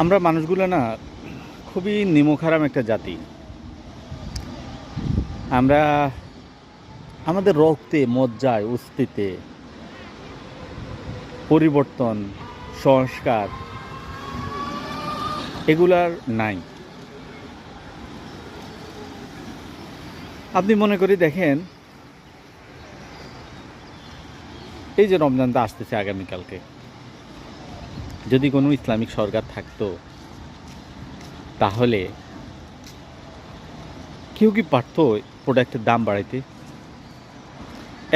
আমরা মানুষগুলো না খুবই নিমকহারাম একটা জাতি। আমরা আমাদের রক্তে, মজ্জায়, অস্থিতে পরিবর্তন, সংস্কার এগুলার নাই। আপনি মনে করে দেখেন, এই যে রমজানটা আসতেছে আগামীকালকে, যদি কোনো ইসলামিক সরকার থাকতো তাহলে কেউ কি পারতো প্রোডাক্টের দাম বাড়াইতে?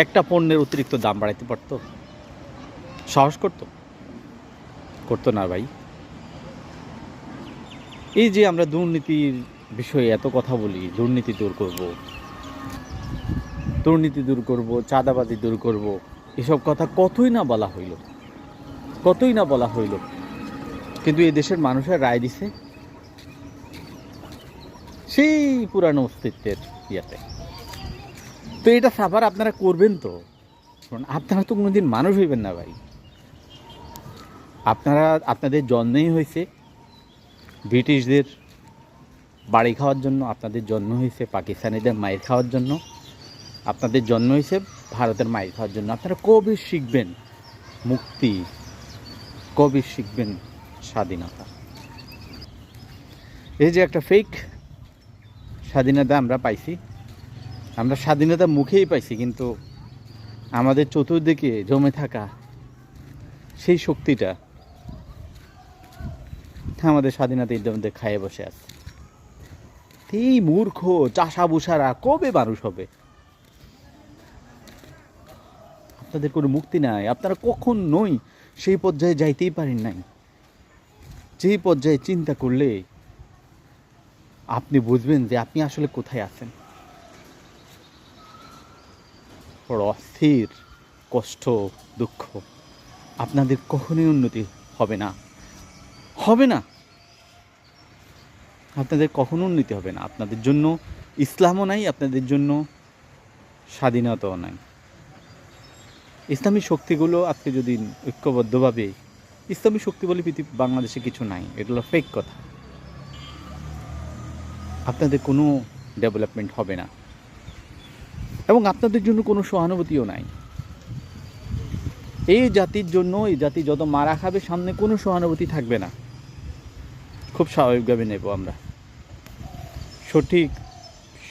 একটা পণ্যের অতিরিক্ত দাম বাড়াইতে পারতো? সাহস করতো? করতো না ভাই। এই যে আমরা দুর্নীতির বিষয়ে এত কথা বলি, দুর্নীতি দূর করব, চাঁদাবাজি দূর করব, এসব কথা কতই না বলা হইল, কিন্তু এই দেশের মানুষের রায় দিছে সেই পুরানো অস্তিত্বের ইয়াতে। তো এটা সাফার আপনারা করবেন তো? আপনারা তো কোনোদিন মানুষ হইবেন না ভাই। আপনাদের জন্মই হয়েছে ব্রিটিশদের বাড়ি খাওয়ার জন্য, আপনাদের জন্ম হয়েছে পাকিস্তানিদের মায়ের খাওয়ার জন্য, আপনাদের জন্ম হয়েছে ভারতের মায়ের খাওয়ার জন্য। আপনারা কবে শিখবেন মুক্তি? কবে শিখবেন স্বাধীনতা? এই যে একটা ফেক স্বাধীনতা আমরা পাইছি, আমরা স্বাধীনতা মুখেই পাইছি, কিন্তু আমাদের চতুর্দিকে জমে থাকা সেই শক্তিটা আমাদের স্বাধীনতা ইতিমধ্যে খাইয়ে বসে আছে। এই মূর্খ চাষাবুসারা কবে মানুষ হবে? আপনাদের কোনো মুক্তি নাই। আপনারা কখনোই সেই পর্যায়ে যাইতেই পারেন নাই, যেই পর্যায়ে চিন্তা করলে আপনি বুঝবেন যে আপনি আসলে কোথায় আছেন। বড় অস্থির, কষ্ট, দুঃখ। আপনাদের কখনোই উন্নতি হবে না। আপনাদের কখনো উন্নতি হবে না। আপনাদের জন্য ইসলামও নাই, আপনাদের জন্য স্বাধীনতাও নাই। ইসলামী শক্তিগুলো আজকে যদি ঐক্যবদ্ধভাবে, ইসলামী শক্তি বলে বাংলাদেশে কিছু নাই, এগুলো ফেক কথা। আপনাদের কোনো ডেভেলপমেন্ট হবে না এবং আপনাদের জন্য কোনো সহানুভূতিও নাই। এই জাতির জন্য, এই জাতি যত মারা খাবে সামনে কোনো সহানুভূতি থাকবে না। খুব স্বাভাবিকভাবে নেব আমরা। সঠিক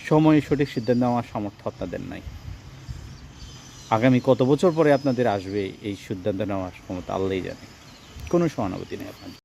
সময়ে সঠিক সিদ্ধান্ত নেওয়ার সামর্থ্য আপনাদের নাই। আগামী কত বছর পরে আপনাদের আসবে এই সিদ্ধান্ত নেওয়ার ক্ষমতা আল্লাহই জানে। কোনো সহানুভূতি নেই আপনাদের।